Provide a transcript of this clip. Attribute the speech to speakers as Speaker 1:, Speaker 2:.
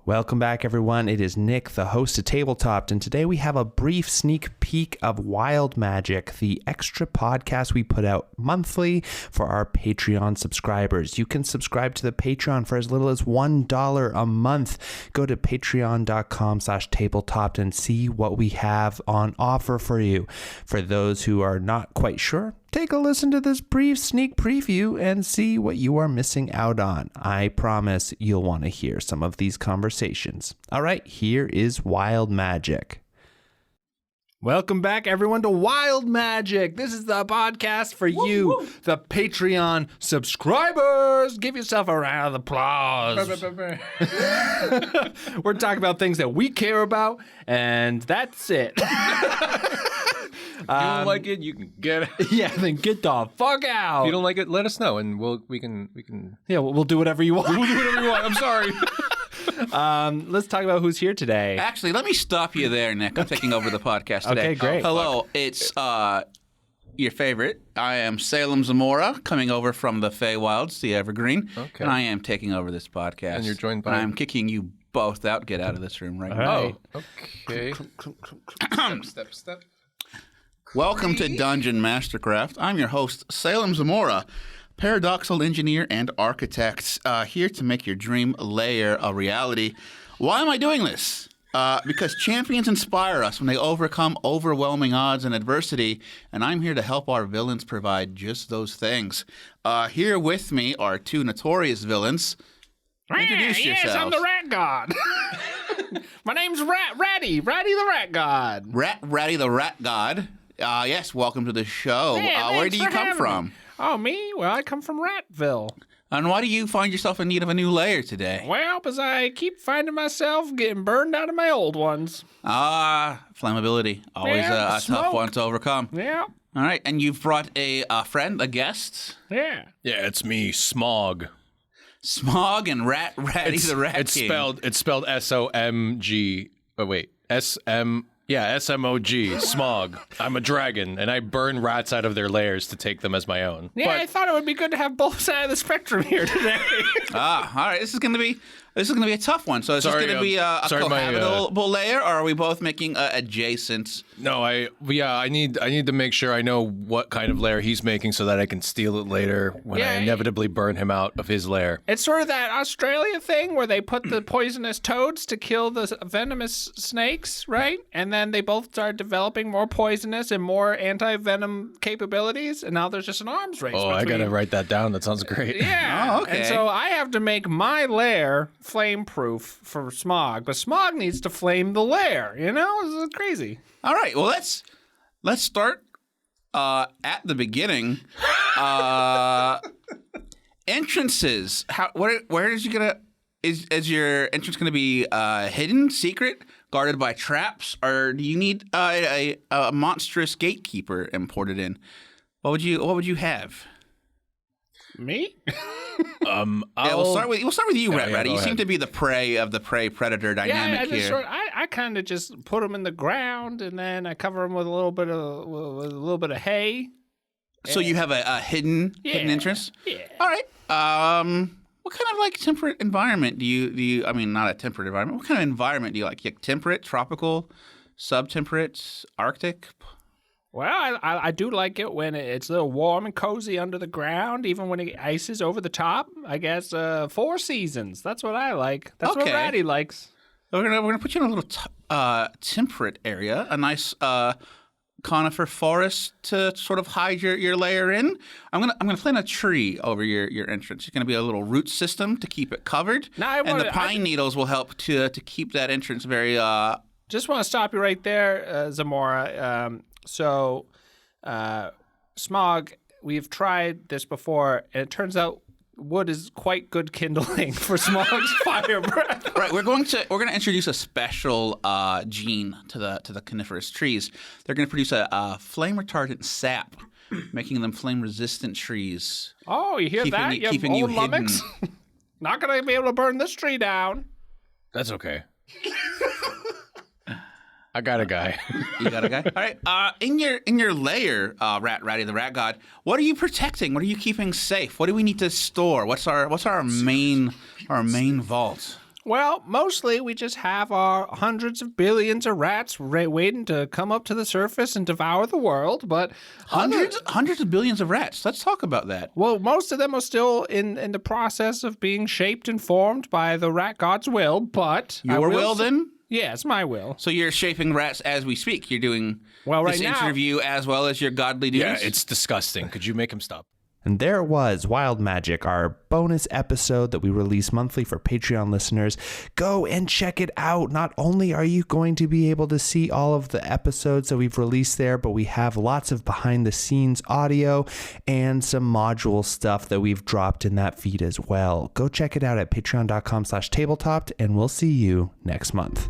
Speaker 1: Welcome back, everyone. It is Nick, the host of Tabletop, and today we have a brief sneak peek of Wild Magic, the extra podcast we put out monthly for our Patreon subscribers. You can subscribe to the Patreon for as little as $1 a month. Go to patreon.com/tabletop and see what we have on offer for you. For those who are not quite sure, take a listen to this brief sneak preview and see what you are missing out on. I promise you'll want to hear some of these conversations. All right, here is Wild Magic. Welcome back, everyone, to Wild Magic. This is the podcast for you, the Patreon subscribers. Give yourself a round of applause. We're talking about things that we care about, and that's it.
Speaker 2: If you don't like it, you can get it.
Speaker 1: Yeah, then get the fuck out.
Speaker 2: If you don't like it, let us know, and we can.
Speaker 1: Yeah, we'll do whatever you want.
Speaker 2: We'll do whatever you want. I'm sorry.
Speaker 1: Let's talk about who's here today.
Speaker 3: Actually, let me stop you there, Nick. I'm taking over the podcast today.
Speaker 1: Okay, great.
Speaker 3: Hello, it's your favorite. I am Salem Zamora, coming over from the Feywilds, the Evergreen, and I am taking over this podcast.
Speaker 2: And you're joined by...
Speaker 3: And I'm kicking you both out. Get out of this room right now.
Speaker 1: Right.
Speaker 2: Oh, okay. Step.
Speaker 3: Welcome to Dungeon Mastercraft. I'm your host, Salem Zamora, paradoxal engineer and architect, here to make your dream lair a reality. Why am I doing this? Because champions inspire us when they overcome overwhelming odds and adversity, and I'm here to help our villains provide just those things. Here with me are two notorious villains. Introduce yourselves.
Speaker 1: Yes, I'm the Rat God. My name's Ratty the Rat God.
Speaker 3: Ratty the Rat God. Yes, welcome to the show.
Speaker 1: Yeah,
Speaker 3: where do you come from?
Speaker 1: Oh, me? Well, I come from Ratville.
Speaker 3: And why do you find yourself in need of a new lair today?
Speaker 1: Well, because I keep finding myself getting burned out of my old ones.
Speaker 3: Flammability. Always a tough one to overcome.
Speaker 1: Yeah.
Speaker 3: All right, and you've brought a friend, a guest?
Speaker 1: Yeah.
Speaker 2: Yeah, it's me, Smog.
Speaker 3: Smog and Ratty the Rat King.
Speaker 2: It's spelled S-O-M-G. Oh, wait. S-M... Yeah, S-M-O-G, Smog. I'm a dragon, and I burn rats out of their lairs to take them as my own.
Speaker 1: Yeah, I thought it would be good to have both sides of the spectrum here today.
Speaker 3: All right. This is gonna be a tough one. So is this gonna be a cohabitable layer, or are we both making adjacent?
Speaker 2: No, I need to make sure I know what kind of lair he's making so that I can steal it later when I inevitably burn him out of his lair.
Speaker 1: It's sort of that Australia thing where they put the poisonous toads to kill the venomous snakes, right? And then they both start developing more poisonous and more anti-venom capabilities, and now there's just an arms race.
Speaker 2: Oh, I gotta write that down. That sounds great.
Speaker 1: Yeah.
Speaker 3: Oh, okay.
Speaker 1: And so I have to make my lair flame-proof for Smog, but Smog needs to flame the lair. You know, it's crazy.
Speaker 3: All right. Well, let's start at the beginning. Entrances. Where is you gonna? Is your entrance gonna be hidden, secret, guarded by traps, or do you need a monstrous gatekeeper imported in? What would you have?
Speaker 1: Me?
Speaker 3: We'll start with you, Ratty. You
Speaker 2: go
Speaker 3: seem
Speaker 2: ahead.
Speaker 3: to be the prey of the prey-predator dynamic here.
Speaker 1: I kind of just put them in the ground, and then I cover them with a little bit of hay.
Speaker 3: So you have a hidden entrance?
Speaker 1: Yeah.
Speaker 3: All right. What kind of temperate environment do you? I mean, not a temperate environment. What kind of environment do you like? Temperate, tropical, subtemperate, Arctic?
Speaker 1: Well, I do like it when it's a little warm and cozy under the ground, even when it ices over the top. I guess 4 seasons. That's what I like. That's what Ratty likes.
Speaker 3: We're gonna put you in a little temperate area, a nice conifer forest to sort of hide your lair in. I'm gonna plant a tree over your entrance. It's gonna be a little root system to keep it covered, and the pine needles will help to keep that entrance very.
Speaker 1: Just want to stop you right there, Zamora. So, Smog, we've tried this before, and it turns out wood is quite good kindling for Smog's fire breath.
Speaker 3: Right, we're gonna introduce a special gene to the coniferous trees. They're gonna produce a flame retardant sap, making them flame resistant trees.
Speaker 1: Oh, you hear that?
Speaker 3: Keeping you hidden.
Speaker 1: Not gonna be able to burn this tree down.
Speaker 2: That's okay. I got a guy.
Speaker 3: You got a guy? All right. In your lair, Ratty the Rat God, what are you protecting? What are you keeping safe? What do we need to store? What's our main vault?
Speaker 1: Well, mostly we just have our hundreds of billions of rats waiting to come up to the surface and devour the world, but
Speaker 3: Hundreds of billions of rats. Let's talk about that.
Speaker 1: well, most of them are still in the process of being shaped and formed by the rat god's will, but...
Speaker 3: Your will, then?
Speaker 1: Yes, my will.
Speaker 3: So you're shaping rats as we speak. You're doing
Speaker 1: Well,
Speaker 3: this
Speaker 1: right now-
Speaker 3: interview as well as your godly duties?
Speaker 2: Yeah, it's disgusting. Could you make him stop?
Speaker 1: And there it was, Wild Magic, our bonus episode that we release monthly for Patreon listeners. Go and check it out. Not only are you going to be able to see all of the episodes that we've released there, but we have lots of behind the scenes audio and some module stuff that we've dropped in that feed as well. Go check it out at patreon.com/tabletop, and we'll see you next month.